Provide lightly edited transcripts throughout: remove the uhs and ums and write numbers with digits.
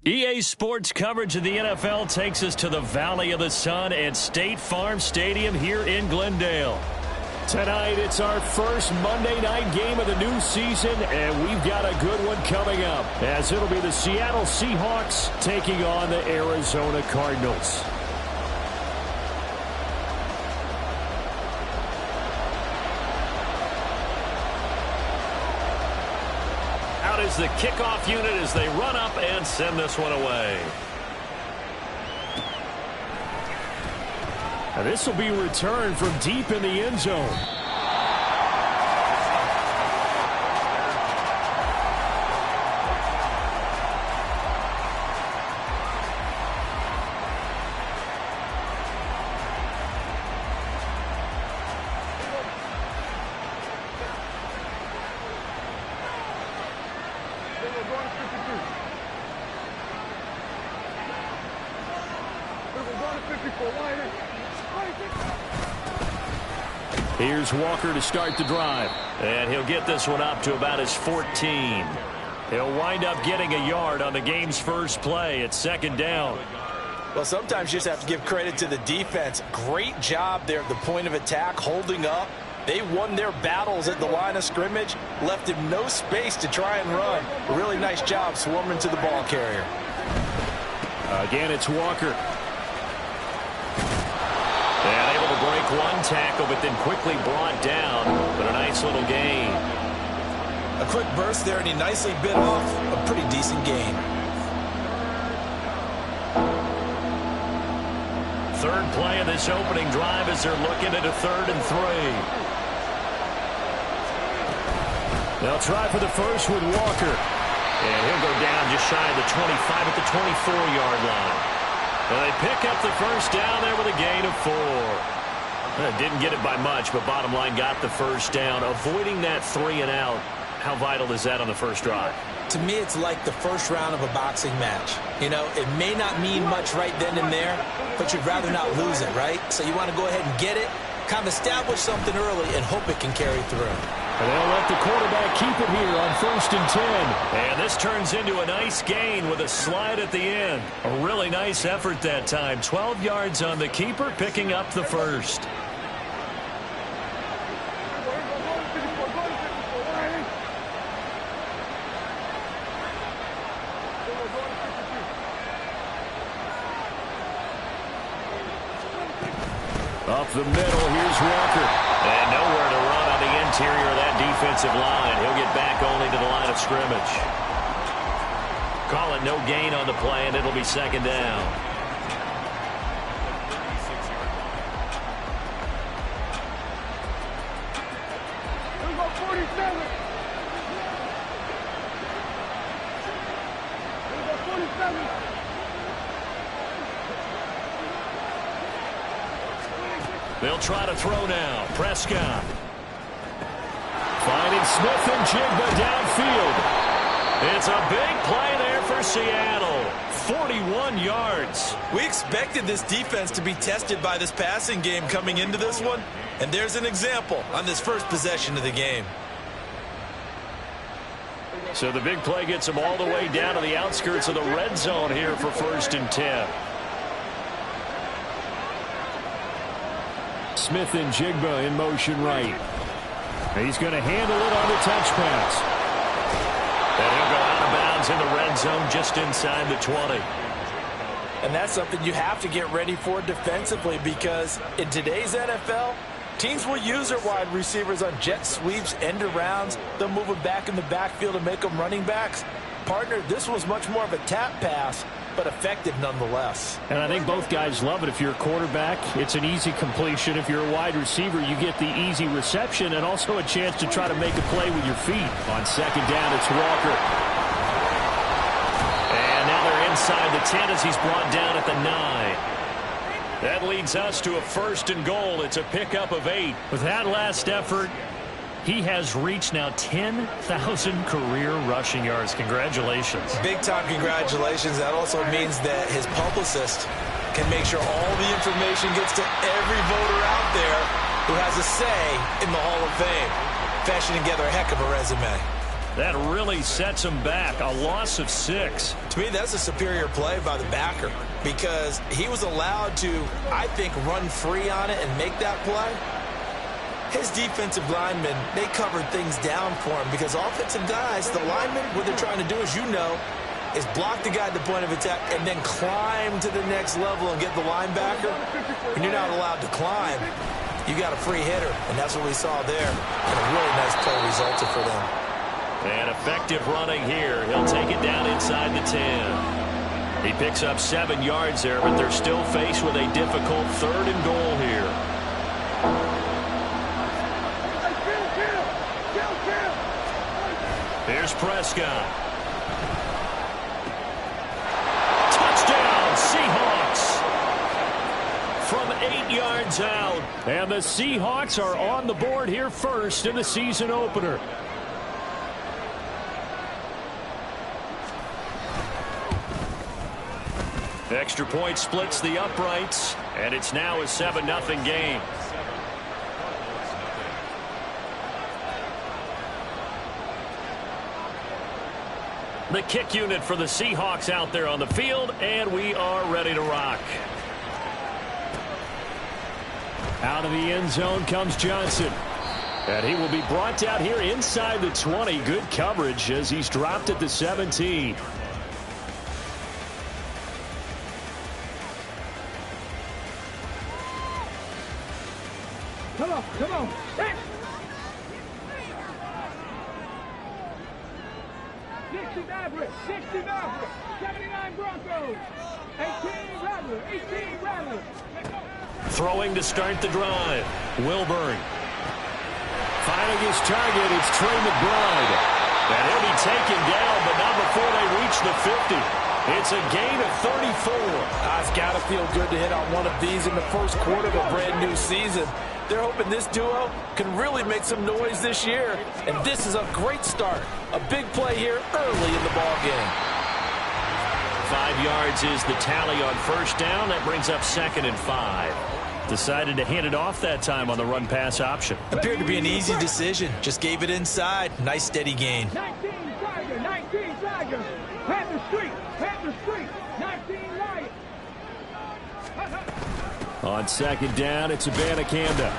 EA Sports coverage of the NFL takes us to the Valley of the Sun at State Farm Stadium here in Glendale. Tonight, it's our first Monday night game of the new season, and we've got a good one coming up, as it'll be the Seattle Seahawks taking on the Arizona Cardinals. Out is the kickoff unit as they run up and send this one away. Now this will be returned from deep in the end zone. Here's Walker to start the drive. And he'll get this one up to about his 14. He'll wind up getting a yard on the game's first play. It's second down. Well, sometimes you just have to give credit to the defense. Great job there at the point of attack, holding up. They won their battles at the line of scrimmage, left him no space to try and run. A really nice job swarming to the ball carrier. Again, it's Walker. And able to break one tackle, but then quickly brought down. But a nice little gain. A quick burst there, and he nicely bit off a pretty decent gain. Third play of this opening drive as they're looking at a 3rd and 3. They'll try for the first with Walker. And he'll go down just shy of the 25 at the 24-yard line. And they pick up the first down there with a gain of 4. Didn't get it by much, but bottom line got the first down. Avoiding that 3 and out. How vital is that on the first drive? To me, it's like the first round of a boxing match. You know, it may not mean much right then and there, but you'd rather not lose it, right? So you want to go ahead and get it, kind of establish something early, and hope it can carry through. And they'll let the quarterback keep it here on 1st and 10. And this turns into a nice gain with a slide at the end. A really nice effort that time. 12 yards on the keeper, picking up the first. Up the middle, here's Walker. And nowhere to run on the interior of that defensive line. He'll get back only to the line of scrimmage. Call it no gain on the play, and it'll be second down. They'll try to throw now. Prescott. Finding Smith-Njigba downfield. It's a big play there for Seattle. 41 yards. We expected this defense to be tested by this passing game coming into this one. And there's an example on this first possession of the game. So the big play gets them all the way down to the outskirts of the red zone here for 1st and 10. Smith-Njigba in motion right. He's going to handle it on the touch pass. And he'll go out of bounds in the red zone just inside the 20. And that's something you have to get ready for defensively, because in today's NFL, teams will use their wide receivers on jet sweeps, end arounds. They'll move them back in the backfield and make them running backs. Partner, this was much more of a tap pass, but effective nonetheless. And I think both guys love it. If you're a quarterback, it's an easy completion. If you're a wide receiver, you get the easy reception and also a chance to try to make a play with your feet. On second down, it's Walker. And now they're inside the 10 as he's brought down at the 9. That leads us to a 1st and goal. It's a pickup of 8. With that last effort, he has reached now 10,000 career rushing yards. Congratulations. Big-time congratulations. That also means that his publicist can make sure all the information gets to every voter out there who has a say in the Hall of Fame. Fashioning together a heck of a resume. That really sets him back. A loss of 6. To me, that's a superior play by the backer because he was allowed to, I think, run free on it and make that play. His defensive linemen, they covered things down for him because offensive guys, the linemen, what they're trying to do, as you know, is block the guy at the point of attack and then climb to the next level and get the linebacker. When you're not allowed to climb, you got a free hitter, and that's what we saw there. And a really nice play resulted for them. And effective running here. He'll take it down inside the 10. He picks up 7 yards there, but they're still faced with a difficult 3rd and goal here. Here's Prescott. Touchdown, Seahawks. From 8 yards out. And the Seahawks are on the board here first in the season opener. Extra point splits the uprights, and it's now a 7-0 game. The kick unit for the Seahawks out there on the field, and we are ready to rock. Out of the end zone comes Johnson. And he will be brought down here inside the 20. Good coverage as he's dropped at the 17. Come on, come on. 60 Maverick, 60 Maverick, 79 Broncos, 18 Rattler, 18 Rattler. Throwing to start the drive. Wilburn. Finding his target, it's Trey McBride. And he'll be taken down, but not before they reach the 50. It's a gain of 34. It's got to feel good to hit on one of these in the first quarter of a brand new season. They're hoping this duo can really make some noise this year. And this is a great start. A big play here early in the ball game. 5 yards is the tally on first down. That brings up 2nd and 5. Decided to hand it off that time on the run-pass option. Appeared to be an easy decision. Just gave it inside. Nice steady gain. 19 Tiger, 19 Tiger. Panther Street, Panther Street, 19 Lions. On 2nd down, it's Abanikanda.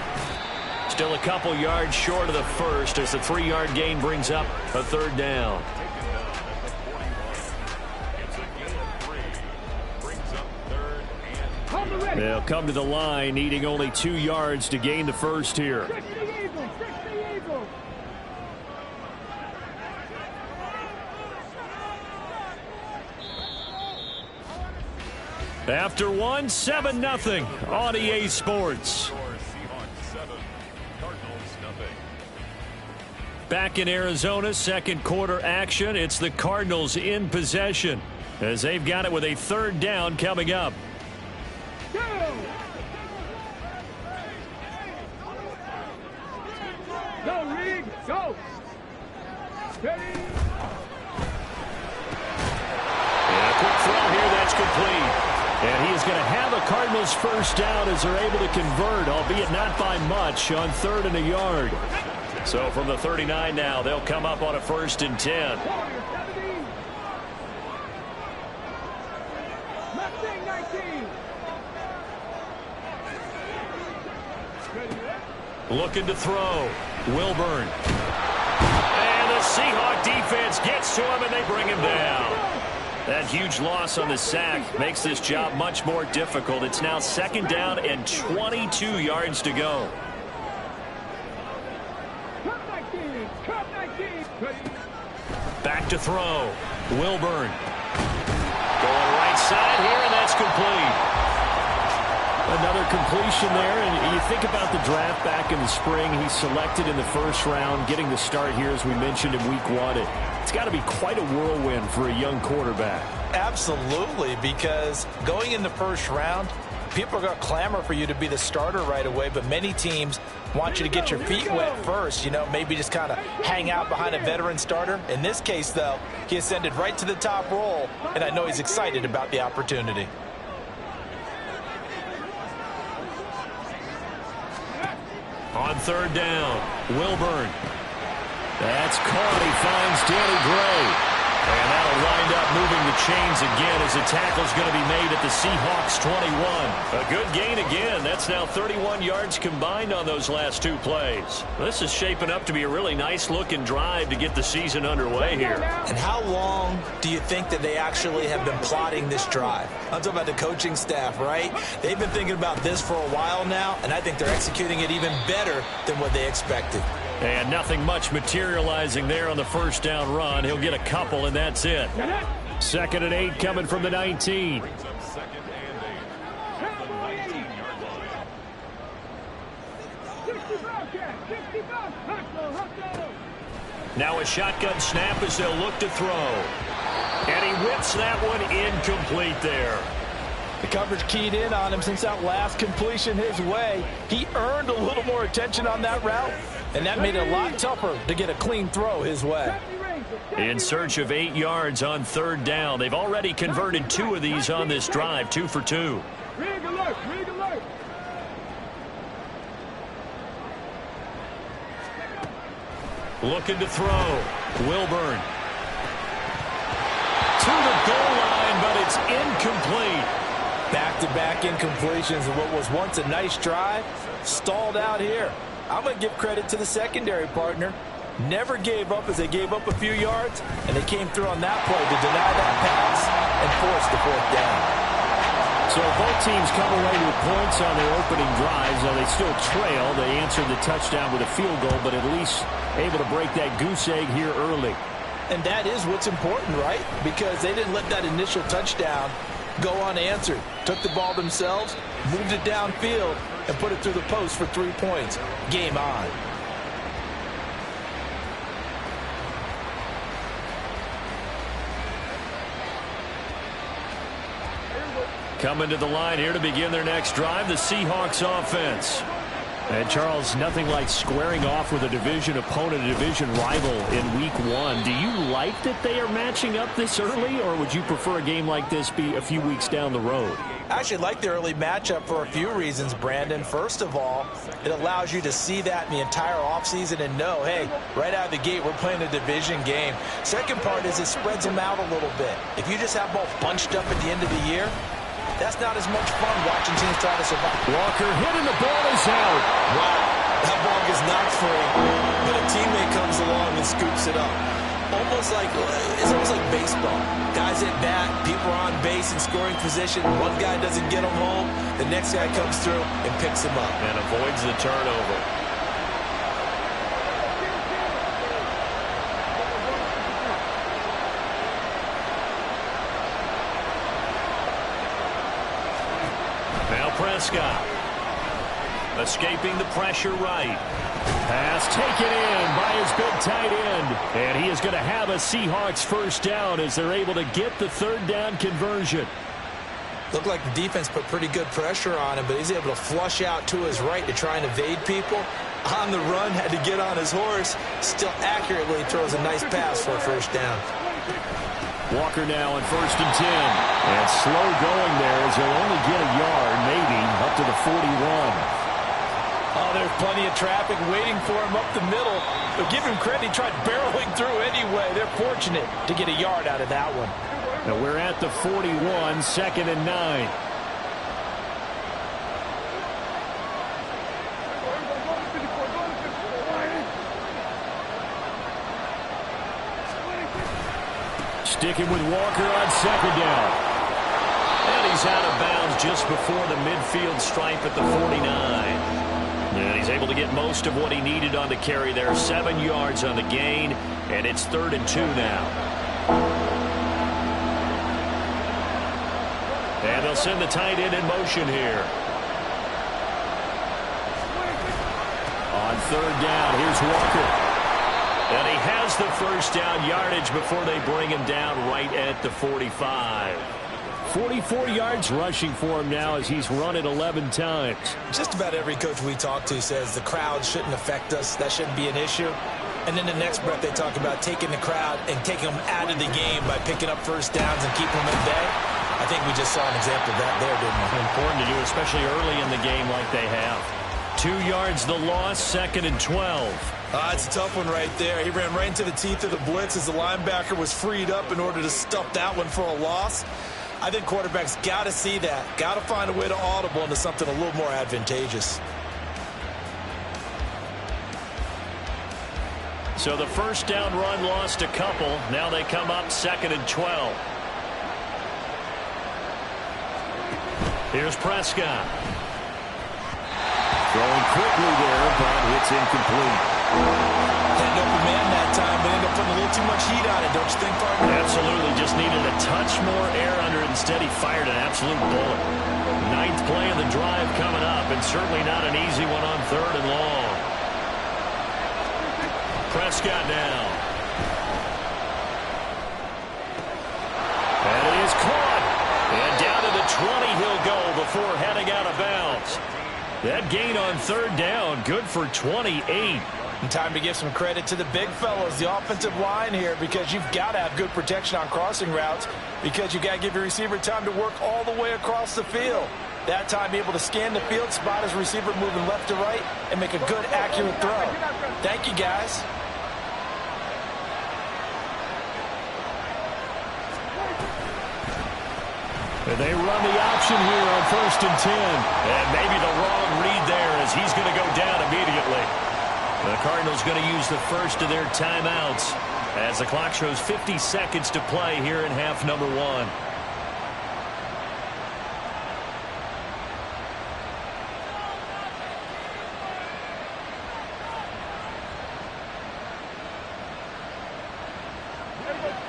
Still a couple yards short of the first as the 3-yard gain brings up a 3rd down. They'll come to the line, needing only 2 yards to gain the first here. After one, 7-0 on EA Sports. Back in Arizona, second quarter action. It's the Cardinals in possession as they've got it with a 3rd down coming up. Go! Go, Reed, go! Ready? And a quick throw here, that's complete. And he is going to have a Cardinals first down as they're able to convert, albeit not by much, on 3rd and a yard. So from the 39 now, they'll come up on a 1st and 10. Looking to throw. Wilburn. And the Seahawk defense gets to him, and they bring him down. That huge loss on the sack makes this job much more difficult. It's now 2nd down and 22 yards to go. Back to throw. Wilburn. Going right side here, and that's complete. Another completion there, and you think about the draft back in the spring. He's selected in the 1st round, getting the start here, as we mentioned, in week 1. It's got to be quite a whirlwind for a young quarterback. Absolutely, because going in the 1st round, people are going to clamor for you to be the starter right away, but many teams want you to get your feet wet first, you know, maybe just kind of hang out behind a veteran starter. In this case, though, he ascended right to the top role, and I know he's excited about the opportunity. On 3rd down, Wilburn. That's caught. He finds Danny Gray. And that'll wind up moving the chains again as the tackle's going to be made at the Seahawks 21. A good gain again. That's now 31 yards combined on those last two plays. This is shaping up to be a really nice-looking drive to get the season underway here. And how long do you think that they actually have been plotting this drive? I'm talking about the coaching staff, right? They've been thinking about this for a while now, and I think they're executing it even better than what they expected. And nothing much materializing there on the first down run. He'll get a couple, and that's it. 2nd and 8 coming from the 19. Now a shotgun snap as they'll look to throw. And he whips that one incomplete there. The coverage keyed in on him since that last completion his way. He earned a little more attention on that route, and that made it a lot tougher to get a clean throw his way. In search of 8 yards on 3rd down. They've already converted 2 of these on this drive, 2 for 2. Rig alert, rig alert. Looking to throw. Wilburn. To the goal line, but it's incomplete. Back-to-back incompletions of what was once a nice drive, stalled out here. I'm going to give credit to the secondary partner. Never gave up as they gave up a few yards, and they came through on that play to deny that pass and force the 4th down. So both teams come away with points on their opening drives. Now they still trail. They answered the touchdown with a field goal, but at least able to break that goose egg here early. And that is what's important, right? Because they didn't let that initial touchdown go unanswered. Took the ball themselves, moved it downfield, and put it through the post for 3 points. Game on. Coming to the line here to begin their next drive, the Seahawks offense. And, Charles, nothing like squaring off with a division opponent, a division rival in Week 1. Do you like that they are matching up this early, or would you prefer a game like this be a few weeks down the road? I actually like the early matchup for a few reasons, Brandon. First of all, it allows you to see that in the entire offseason and know, hey, right out of the gate, we're playing a division game. Second part is it spreads them out a little bit. If you just have both bunched up at the end of the year, that's not as much fun watching teams try to survive. Walker hitting the ball is out. Wow, that ball gets knocked free, but a teammate comes along and scoops it up. It's almost like baseball. Guys at bat, people are on base in scoring position. One guy doesn't get them home, the next guy comes through and picks him up. And avoids the turnover. Prescott escaping the pressure right. Pass taken in by his big tight end. And he is going to have a Seahawks first down as they're able to get the 3rd down conversion. Looked like the defense put pretty good pressure on him, but he's able to flush out to his right to try and evade people. On the run, had to get on his horse. Still accurately throws a nice pass for a first down. Walker now on 1st and 10. And slow going there as he'll only get a yard, maybe, up to the 41. Oh, there's plenty of traffic waiting for him up the middle. But give him credit, he tried barreling through anyway. They're fortunate to get a yard out of that one. Now we're at the 41, 2nd and 9. Sticking with Walker on 2nd down. And he's out of bounds just before the midfield stripe at the 49. And he's able to get most of what he needed on the carry there. 7 yards on the gain, and it's 3rd and 2 now. And they'll send the tight end in motion here. On 3rd down, here's Walker. And he has the first down yardage before they bring him down right at the 45. 44 yards rushing for him now as he's run it 11 times. Just about every coach we talk to says the crowd shouldn't affect us. That shouldn't be an issue. And then the next breath they talk about taking the crowd and taking them out of the game by picking up first downs and keeping them at bay. I think we just saw an example of that there, didn't we? Important to do, especially early in the game like they have. 2 yards the loss, 2nd and 12. It's a tough one right there. He ran right into the teeth of the blitz as the linebacker was freed up in order to stuff that one for a loss. I think quarterbacks got to see that. Got to find a way to audible into something a little more advantageous. So the first down run lost a couple. Now they come up 2nd and 12. Here's Prescott. Throwing quickly there, but it's incomplete. Had an open man that time, but ended up putting a little too much heat on it, don't you think, partner? Absolutely. Just needed a touch more air under it. Instead, he fired an absolute bullet. 9th play of the drive coming up, and certainly not an easy one on 3rd and long. Prescott now. And it is caught. And down to the 20 he'll go before heading out of bounds. That gain on 3rd down, good for 28. And time to give some credit to the big fellows, the offensive line here, because you've got to have good protection on crossing routes, because you've got to give your receiver time to work all the way across the field. That time, able to scan the field, spot his receiver moving left to right, and make a good, accurate throw. Thank you, guys. And they run the option here on 1st and 10. And maybe the wrong read there as he's going to go down immediately. The Cardinals going to use the first of their timeouts as the clock shows 50 seconds to play here in half number 1.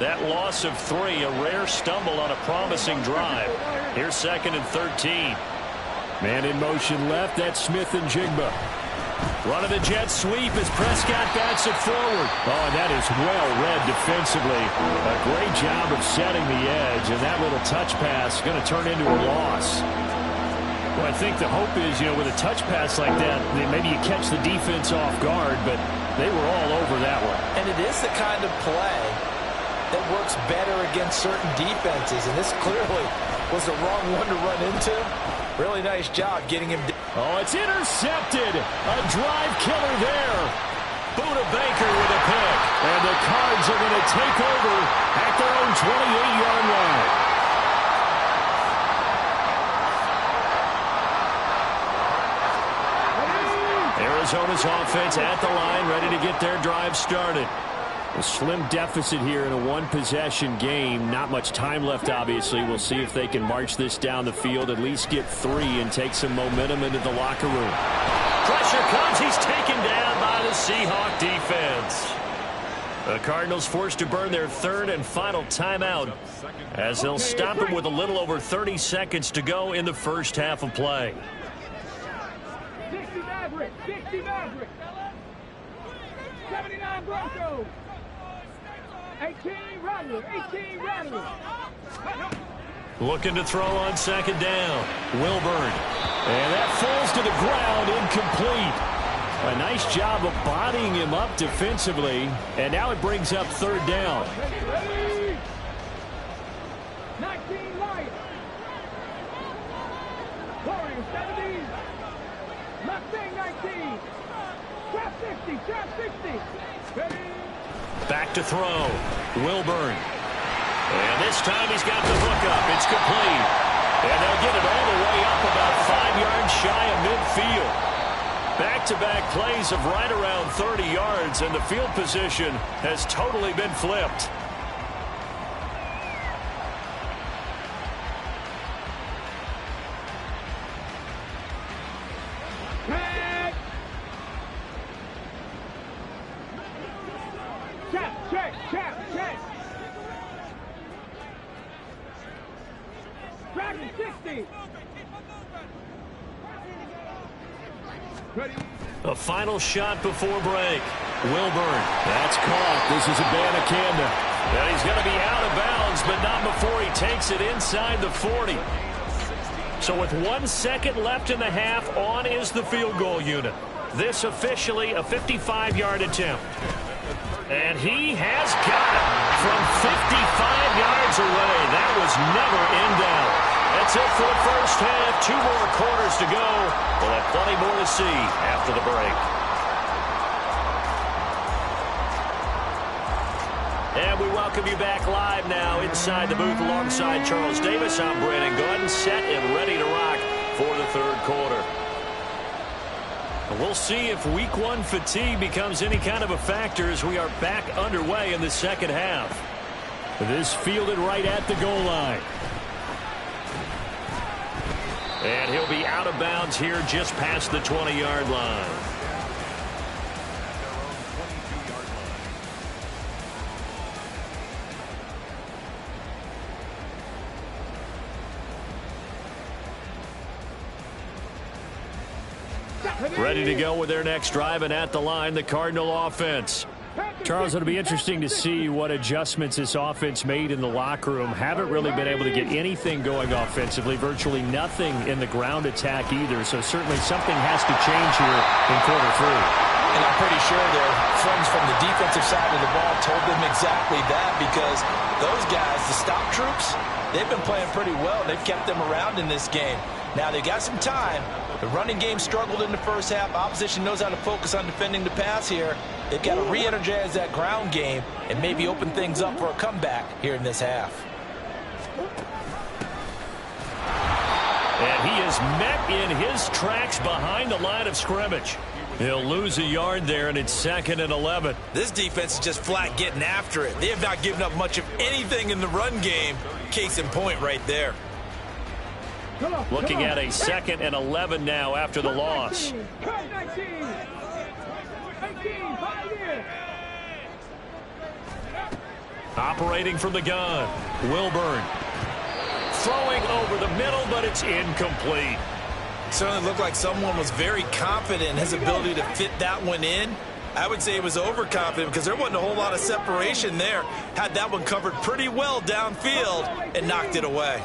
That loss of 3, a rare stumble on a promising drive. Here's 2nd and 13. Man in motion left, that's Smith and Jigba. Run of the jet sweep as Prescott bats it forward. Oh, and that is well read defensively. A great job of setting the edge, and that little touch pass is going to turn into a loss. Well, I think the hope is, with a touch pass like that, maybe you catch the defense off guard, but they were all over that one. And it is the kind of play that works better against certain defenses, and this clearly was the wrong one to run into. Really nice job getting him. Oh, it's intercepted. A drive killer there. Buda Baker with a pick, and the Cards are going to take over at their own 28-yard line. Arizona's offense at the line, ready to get their drive started. A slim deficit here in a one-possession game. Not much time left, obviously. We'll see if they can march this down the field, at least get 3 and take some momentum into the locker room. Pressure comes. He's taken down by the Seahawk defense. The Cardinals forced to burn their 3rd and final timeout as they'll stop him with a little over 30 seconds to go in the first half of play. 60 Maverick, 60 Maverick. 79 Broncos. 18 Rattler, 18 Rattler. Looking to throw on 2nd down. Wilburn. And that falls to the ground, incomplete. A nice job of bodying him up defensively. And now it brings up 3rd down. Ready. 19 Lions. Warriors 70. Mustang 19. Trap 60, trap 60. Ready. Back to throw. Wilburn. And this time he's got the hook up. It's complete. And they'll get it all the way up about 5 yards shy of midfield. Back-to-back plays of right around 30 yards, and the field position has totally been flipped. Check. Dragon 60. Ready. A final shot before break. Wilburn. That's caught. This is Abanikanda. And he's going to be out of bounds, but not before he takes it inside the 40. So with 1 second left in the half, on is the field goal unit. This officially a 55-yard attempt. And he has got it from 55 yards away. That was never in doubt. That's it for the first half. 2 more quarters to go. We'll have plenty more to see after the break. And we welcome you back live now inside the booth alongside Charles Davis. I'm Brandon Gaudin, set and ready to rock for the third quarter. We'll see if week 1 fatigue becomes any kind of a factor as we are back underway in the second half. This fielded right at the goal line. And he'll be out of bounds here just past the 20-yard line. Ready to go with their next drive, and at the line, the Cardinal offense. Charles, it'll be interesting to see what adjustments this offense made in the locker room. Haven't really been able to get anything going offensively, virtually nothing in the ground attack either. So certainly something has to change here in quarter 3. And I'm pretty sure their friends from the defensive side of the ball told them exactly that, because those guys, the stop troops, they've been playing pretty well. They've kept them around in this game. Now, they got some time. The running game struggled in the first half. Opposition knows how to focus on defending the pass here. They've got to re-energize that ground game and maybe open things up for a comeback here in this half. And he is met in his tracks behind the line of scrimmage. He'll lose a yard there, and it's 2nd and 11. This defense is just flat getting after it. They have not given up much of anything in the run game. Case in point right there. Looking at a 2nd and 11 now after the loss. Operating from the gun, Wilburn. Throwing over the middle, but it's incomplete. Certainly looked like someone was very confident in his ability to fit that one in. I would say he was overconfident because there wasn't a whole lot of separation there. Had that one covered pretty well downfield and knocked it away.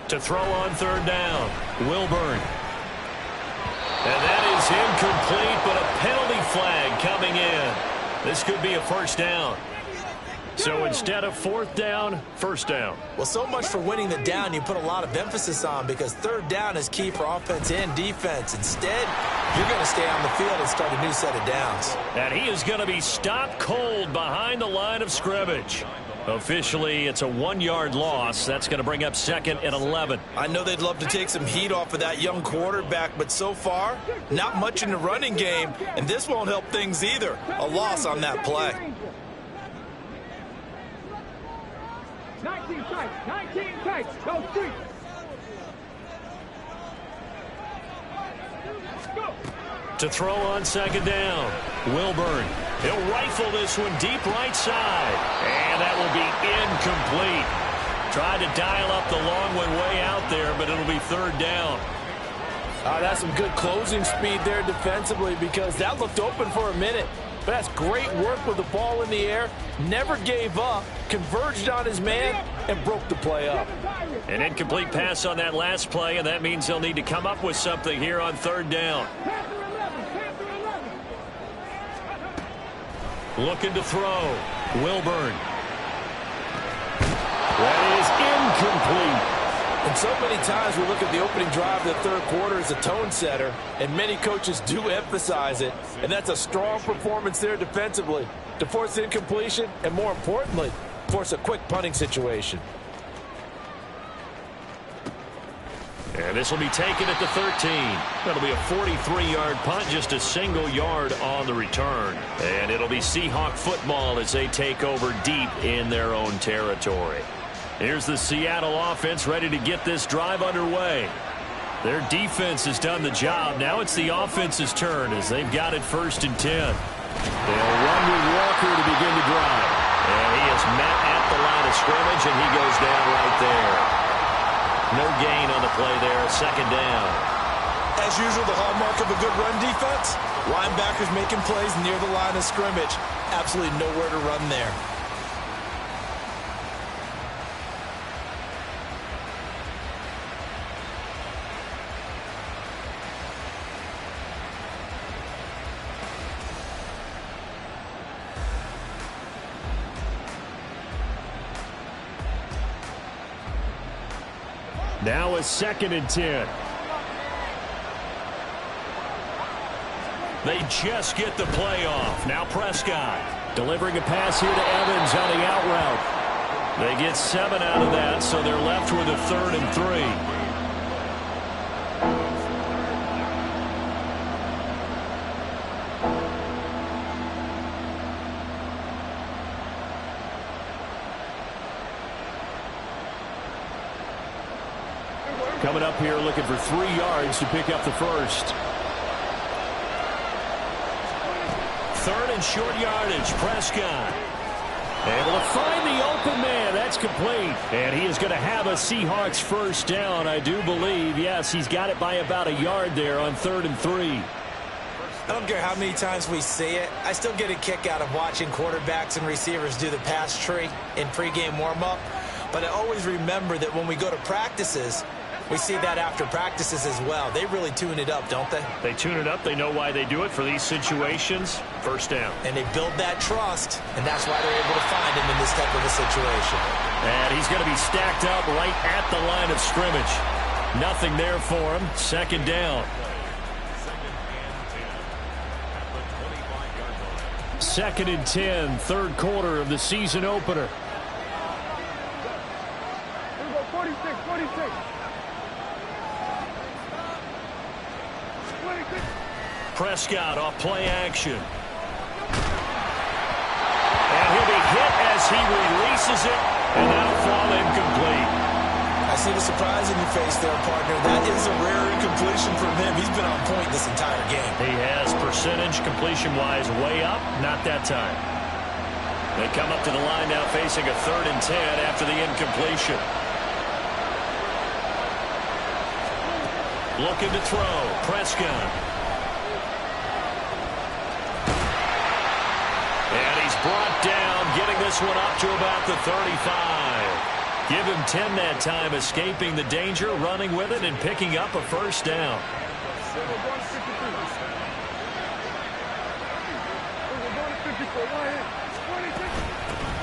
To throw on 3rd down, Wilburn. And that is incomplete, but a penalty flag coming in. This could be a first down. So instead of 4th down, 1st down. Well, so much for winning the down you put a lot of emphasis on, because 3rd down is key for offense and defense. Instead, you're going to stay on the field and start a new set of downs. And he is going to be stopped cold behind the line of scrimmage. Officially, it's a 1-yard loss. That's going to bring up 2nd and 11. I know they'd love to take some heat off of that young quarterback, but so far, not much in the running game, and this won't help things either. A loss on that play. 19 tight, go street. Go. To throw on 2nd down, Wilburn. He'll rifle this one deep right side, and that will be incomplete. Tried to dial up the long one way out there, but it'll be 3rd down. That's some good closing speed there defensively, because that looked open for a minute. But that's great work with the ball in the air. Never gave up, converged on his man, and broke the play up. An incomplete pass on that last play, and that means they'll need to come up with something here on 3rd down. Looking to throw. Wilburn. That is incomplete. And so many times we look at the opening drive of the third quarter as a tone setter, and many coaches do emphasize it. And that's a strong performance there defensively to force incompletion and, more importantly, force a quick punting situation. And this will be taken at the 13. That'll be a 43-yard punt, just a single yard on the return. And it'll be Seahawk football as they take over deep in their own territory. Here's the Seattle offense ready to get this drive underway. Their defense has done the job. Now it's the offense's turn as they've got it 1st and 10. They'll run with Walker to begin the drive. And he is met at the line of scrimmage, and he goes down right there. No gain on the play there, 2nd down. As usual, the hallmark of a good run defense, linebackers making plays near the line of scrimmage. Absolutely nowhere to run there. Now a 2nd and 10. They just get the play off. Now Prescott delivering a pass here to Evans on the out route. They get 7 out of that, so they're left with a 3rd and 3. Coming up here looking for 3 yards to pick up the first. 3rd and short yardage. Prescott able to find the open man. That's complete. And he is going to have a Seahawks first down, I do believe. Yes, he's got it by about a yard there on 3rd and 3. I don't care how many times we see it. I still get a kick out of watching quarterbacks and receivers do the pass tree in pregame warm-up. But I always remember that when we go to practices, we see that after practices as well. They really tune it up, don't they? They tune it up. They know why they do it for these situations. First down. And they build that trust, and that's why they're able to find him in this type of a situation. And he's going to be stacked up right at the line of scrimmage. Nothing there for him. 2nd down. 2nd and 10, 3rd quarter of the season opener. Here we go, 46, 46. Prescott off play action. And he'll be hit as he releases it, and that'll fall incomplete. I see the surprise in your face there, partner. That is a rare incompletion from him. He's been on point this entire game. He has percentage completion-wise way up, not that time. They come up to the line now facing a 3rd and 10 after the incompletion. Looking to throw. Prescott. And he's brought down, getting this one up to about the 35. Give him 10 that time, escaping the danger, running with it, and picking up a first down.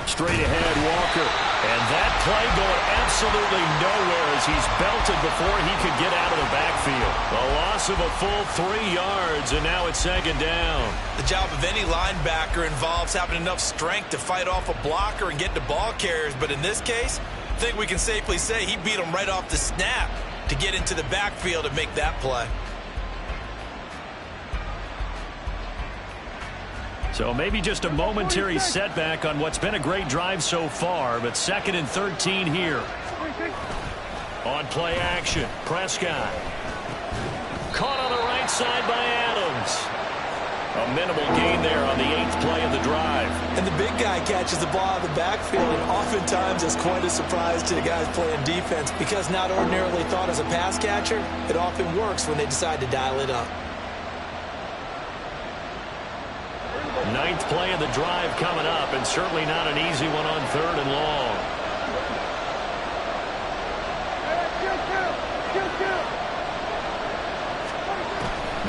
Straight ahead, Walker. And that play going absolutely nowhere as he's belted before he could get out of the backfield. A loss of a full 3 yards, and now it's 2nd down. The job of any linebacker involves having enough strength to fight off a blocker and get to ball carriers. But in this case, I think we can safely say he beat him right off the snap to get into the backfield and make that play. So maybe just a momentary setback on what's been a great drive so far, but 2nd and 13 here. On play action, Prescott. Caught on the right side by Adams. A minimal gain there on the 8th play of the drive. And the big guy catches the ball out of the backfield, and oftentimes is quite a surprise to the guys playing defense because not ordinarily thought as a pass catcher, it often works when they decide to dial it up. 9th play of the drive coming up, and certainly not an easy one on 3rd and long.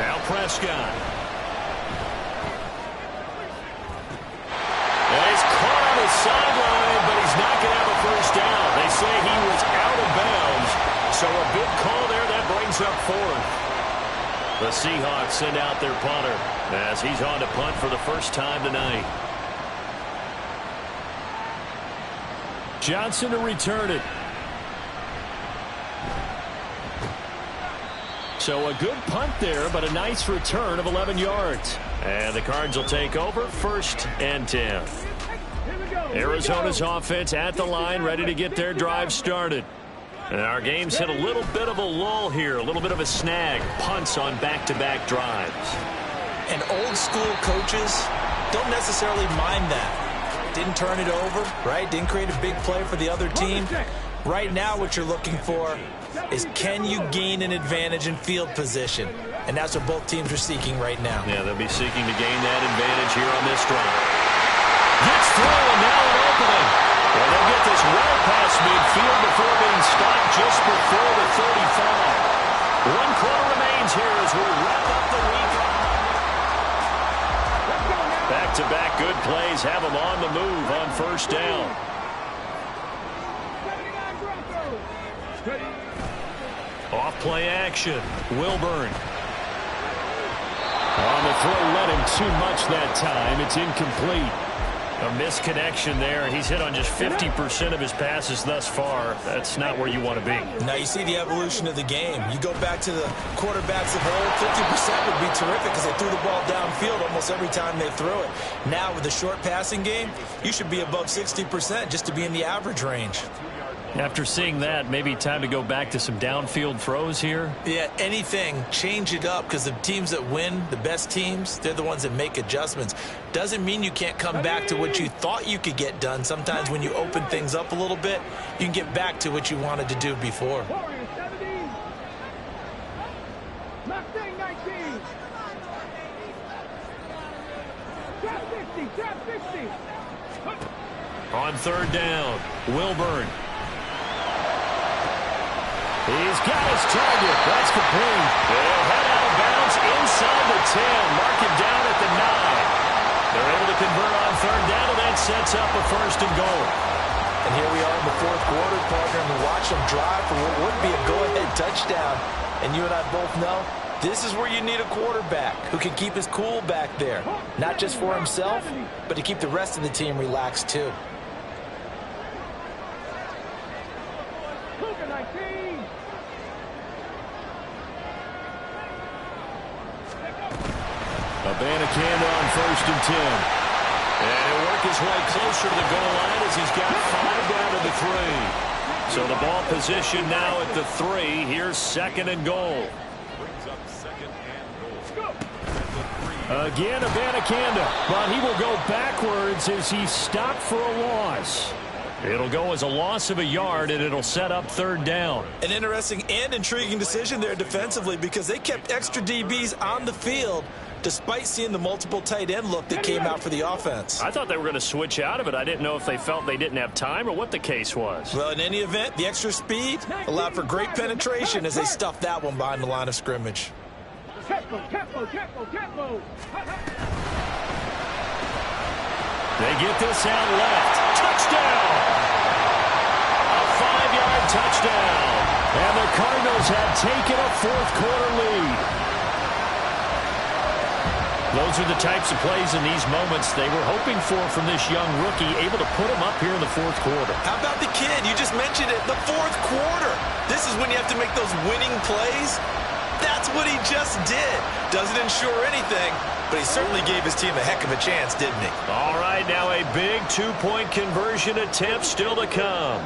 Now Prescott. And he's caught on the sideline, but he's not going to have a first down. They say he was out of bounds, so a big call there. That brings up 4th. The Seahawks send out their punter as he's on to punt for the first time tonight. Johnson to return it. So a good punt there, but a nice return of 11 yards. And the Cards will take over 1st and 10. Arizona's offense at the line, ready to get their drive started. And our game's hit a little bit of a lull here, a little bit of a snag. Punts on back-to-back drives. And old school coaches don't necessarily mind that. Didn't turn it over, right? Didn't create a big play for the other team. Right now what you're looking for is can you gain an advantage in field position? And that's what both teams are seeking right now. Yeah, they'll be seeking to gain that advantage here on this drive. Gets through, and now an opening. Well, they'll get this well past midfield before being stopped just before the 35. 1 quarter remains here as we wrap up the week. Back-to-back good plays have them on the move on 1st down. Play action. Wilburn. On the throw, led him too much that time. It's incomplete. A misconnection there. He's hit on just 50% of his passes thus far. That's not where you want to be. Now you see the evolution of the game. You go back to the quarterbacks of old, 50% would be terrific because they threw the ball downfield almost every time they threw it. Now with the short passing game, you should be above 60% just to be in the average range. After seeing that, maybe time to go back to some downfield throws here. Yeah, anything, change it up, because the teams that win, the best teams, they're the ones that make adjustments. Doesn't mean you can't come back to what you thought you could get done. Sometimes when you open things up a little bit, you can get back to what you wanted to do before. Warriors 70. Mustang 19. Trap 60, trap 60. On third down, Wilburn. He's got his target. That's complete. They'll head out of bounds inside the 10. Mark him down at the 9. They're able to convert on third down, and that sets up a 1st and goal. And here we are in the 4th quarter, partner, and we watch them drive for what would be a go-ahead touchdown. And you and I both know this is where you need a quarterback who can keep his cool back there. Not just for himself, but to keep the rest of the team relaxed too. Cougar 19. Abanikanda on 1st and 10. And he'll work his way closer to the goal line as he's got 5 down to the 3. So the ball position now at the 3. Here's 2nd and goal. Again, Abanikanda. But he will go backwards as he stopped for a loss. It'll go as a loss of a yard, and it'll set up 3rd down. An interesting and intriguing decision there defensively because they kept extra DBs on the field despite seeing the multiple tight end look that came out for the offense. I thought they were going to switch out of it. I didn't know if they felt they didn't have time or what the case was. Well, in any event, the extra speed allowed for great penetration as they stuffed that one behind the line of scrimmage. Tempo, tempo, tempo, tempo. They get this out left. Touchdown! A 5-yard touchdown. And the Cardinals had taken a 4th quarter lead. Those are the types of plays in these moments they were hoping for from this young rookie, able to put him up here in the 4th quarter. How about the kid? You just mentioned it, the 4th quarter. This is when you have to make those winning plays. That's what he just did. Doesn't ensure anything, but he certainly gave his team a heck of a chance, didn't he? All right, now a big 2-point conversion attempt still to come.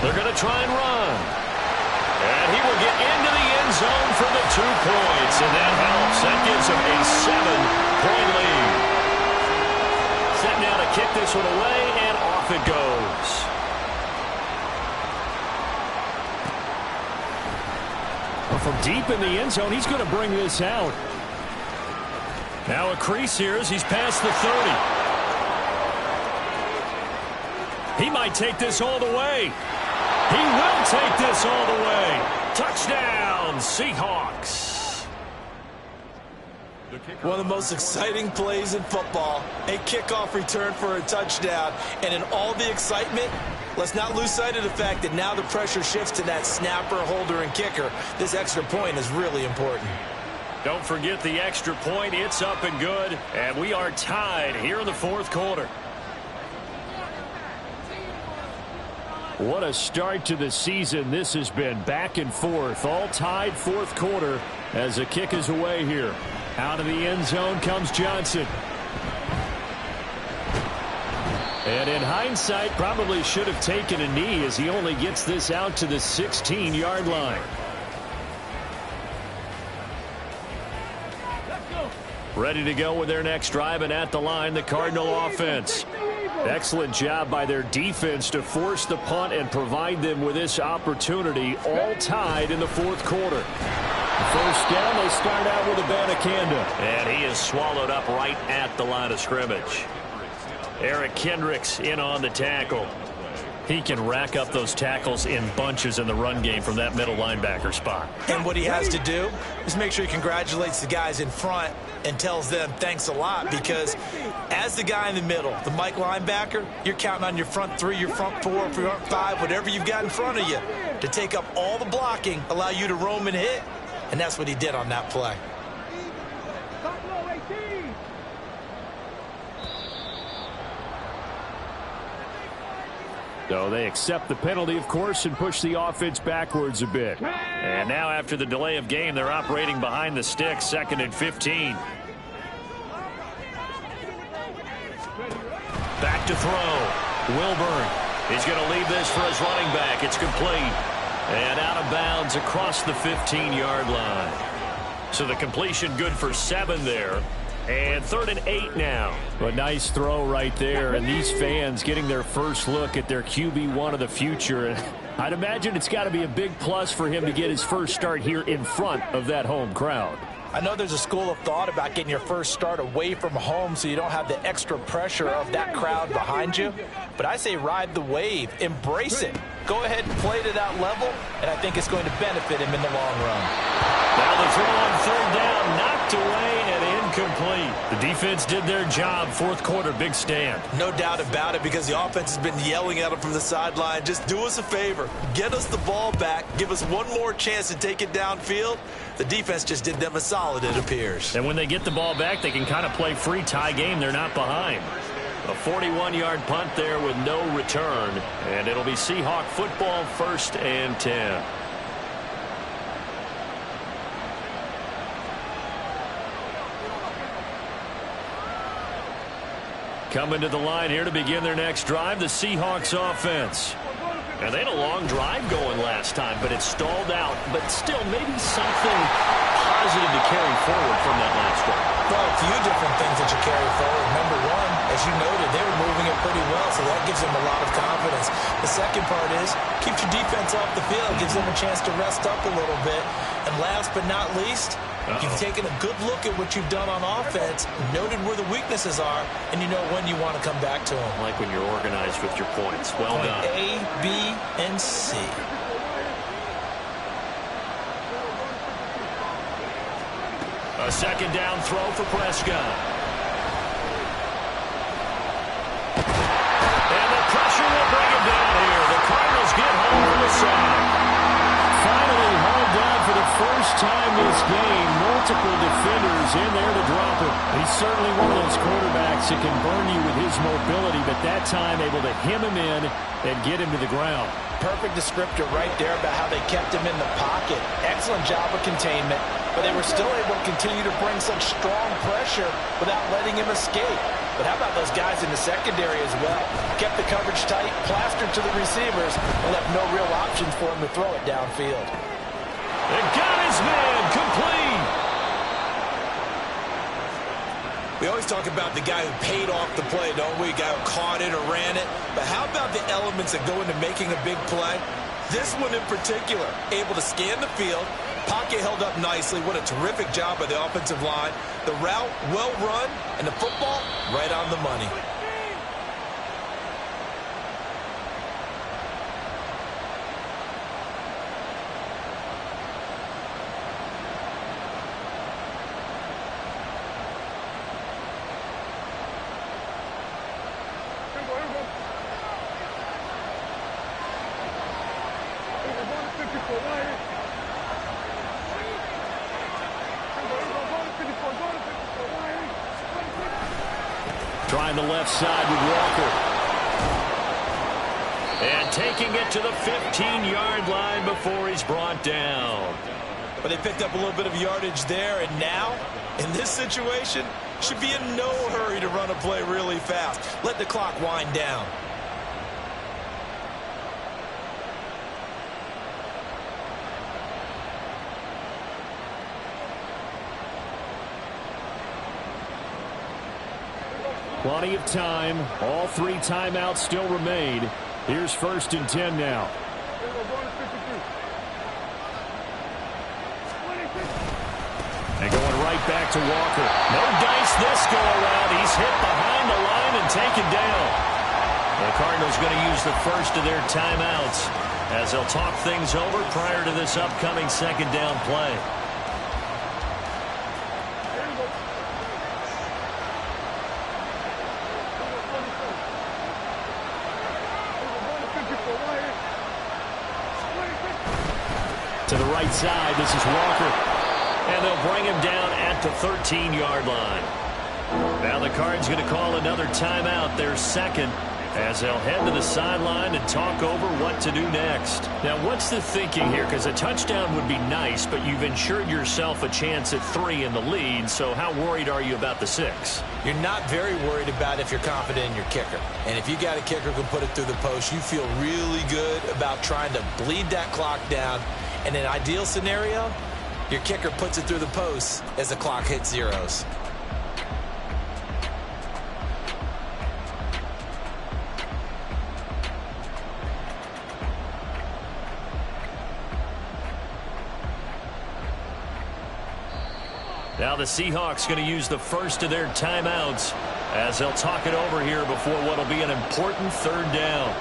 They're going to try and run. And he will get into the end zone for the 2 points, and that helps. That gives him a 7-point lead. Set now to kick this one away, and off it goes. From deep in the end zone, he's going to bring this out. Now a crease here as he's past the 30. He might take this all the way. He will take this all the way. Touchdown, Seahawks. One of the most exciting plays in football, a kickoff return for a touchdown. And in all the excitement, let's not lose sight of the fact that now the pressure shifts to that snapper, holder, and kicker. This extra point is really important. Don't forget the extra point. It's up and good. And we are tied here in the 4th quarter. What a start to the season this has been. Back and forth, all tied 4th quarter as the kick is away here. Out of the end zone comes Johnson. And in hindsight, probably should have taken a knee as he only gets this out to the 16-yard line. Ready to go with their next drive, and at the line, the Cardinal offense. Excellent job by their defense to force the punt and provide them with this opportunity, all tied in the 4th quarter. First down, they start out with Abanikanda. And he is swallowed up right at the line of scrimmage. Eric Kendricks in on the tackle. He can rack up those tackles in bunches in the run game from that middle linebacker spot. And what he has to do is make sure he congratulates the guys in front and tells them thanks a lot, because as the guy in the middle, the Mike linebacker, you're counting on your front three, your front four, front five, whatever you've got in front of you to take up all the blocking, allow you to roam and hit, and that's what he did on that play. So they accept the penalty, of course, and push the offense backwards a bit. And now after the delay of game, they're operating behind the sticks, 2nd and 15. Back to throw. Wilburn is going to leave this for his running back. It's complete. And out of bounds across the 15-yard line. So the completion good for 7 there. And 3rd and 8 now. A nice throw right there, and these fans getting their first look at their QB1 of the future. And I'd imagine it's got to be a big plus for him to get his first start here in front of that home crowd. I know there's a school of thought about getting your first start away from home so you don't have the extra pressure of that crowd behind you. But I say ride the wave. Embrace it. Go ahead and play to that level, and I think it's going to benefit him in the long run. Now the throw on 3rd down, knocked away and incomplete. The defense did their job. 4th quarter, big stand. No doubt about it, because the offense has been yelling at him from the sideline. Just do us a favor. Get us the ball back. Give us one more chance to take it downfield. The defense just did them a solid, it appears. And when they get the ball back, they can kind of play free tie game. They're not behind. A 41-yard punt there with no return. And it'll be Seahawk football, 1st and 10. Coming to the line here to begin their next drive, the Seahawks offense. Now, they had a long drive going last time, but it stalled out. But still, maybe something positive to carry forward from that last drive. Well, a few different things that you carry forward. Number one, as you noted, they were moving it pretty well, so that gives them a lot of confidence. The second part is, keeps your defense off the field, gives them a chance to rest up a little bit. And last but not least, you've taken a good look at what you've done on offense, noted where the weaknesses are, and you know when you want to come back to them. Like when you're organized with your points. Well Point done. A, B, and C. A 2nd down throw for Prescott. And the pressure will bring him down here. The Cardinals get home for the sack. Finally hauled down for the first time this game. Multiple defenders in there to drop him. He's certainly one of those quarterbacks that can burn you with his mobility, but that time able to hem him in and get him to the ground. Perfect descriptor right there about how they kept him in the pocket. Excellent job of containment, but they were still able to continue to bring such strong pressure without letting him escape. But how about those guys in the secondary as well? Kept the coverage tight, plastered to the receivers, and left no real options for him to throw it downfield. And got his man complete. We always talk about the guy who paid off the play, don't we? The guy who caught it or ran it. But how about the elements that go into making a big play? This one in particular, able to scan the field, pocket held up nicely. What a terrific job by the offensive line. The route, well run, and the football, right on the money. Trying the left side with Walker. And taking it to the 15-yard line before he's brought down. But they picked up a little bit of yardage there, and now, in this situation, should be in no hurry to run a play really fast. Let the clock wind down. Plenty of time. All 3 timeouts still remain. Here's 1st and 10 now. And going right back to Walker. No dice this go around. He's hit behind the line and taken down. The Cardinals going to use the first of their timeouts as they'll talk things over prior to this upcoming second down play. To the right side, this is Walker. And they'll bring him down at the 13-yard line. Now the Cards going to call another timeout, their second, as they'll head to the sideline and talk over what to do next. Now, what's the thinking here? Because a touchdown would be nice, but you've ensured yourself a chance at 3 in the lead, so how worried are you about the 6? You're not very worried about if you're confident in your kicker. And if you got a kicker who can put it through the post, you feel really good about trying to bleed that clock down. In an ideal scenario, your kicker puts it through the post as the clock hits zeros. Now the Seahawks going to use the first of their timeouts as they'll talk it over here before what will be an important third down.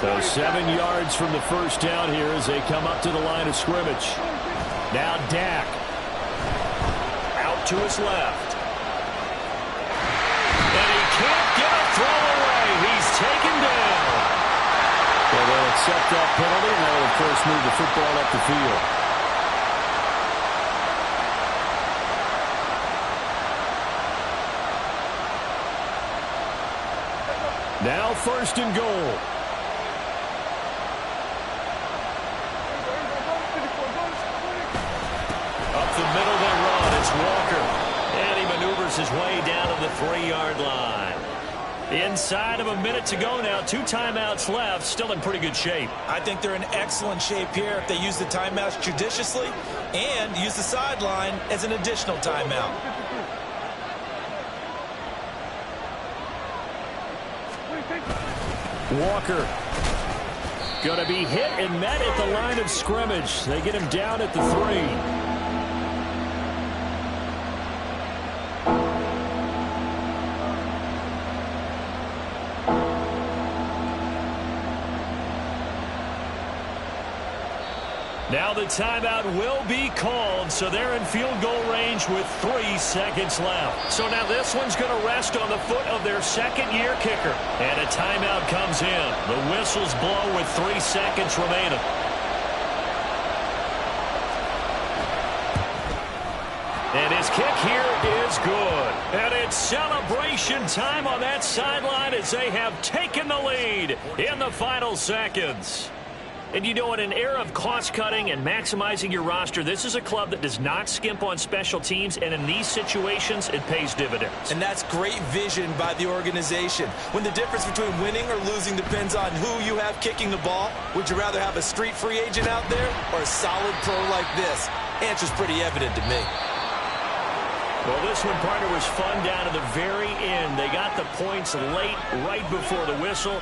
So 7 yards from the first down here as they come up to the line of scrimmage. Now Dak. Out to his left. And he can't get a throw away. He's taken down. Well, they'll accept that penalty, and they'll, of course, move the football up the field. Now 1st and goal. Up the middle they run. It's Walker. And he maneuvers his way down to the 3-yard line. Inside of a minute to go now. 2 timeouts left. Still in pretty good shape. I think they're in excellent shape here if they use the timeouts judiciously and use the sideline as an additional timeout. Walker going to be hit and met at the line of scrimmage. They get him down at the 3. Now the timeout will be called, so they're in field goal range with 3 seconds left. So now this one's going to rest on the foot of their second-year kicker. And a timeout comes in. The whistles blow with 3 seconds remaining. And his kick here is good. And it's celebration time on that sideline as they have taken the lead in the final seconds. And you know, in an era of cost-cutting and maximizing your roster, this is a club that does not skimp on special teams, and in these situations, it pays dividends. And that's great vision by the organization. When the difference between winning or losing depends on who you have kicking the ball, would you rather have a street free agent out there or a solid pro like this? Answer's pretty evident to me. Well, this one, partner, was fun down to the very end. They got the points late, right before the whistle.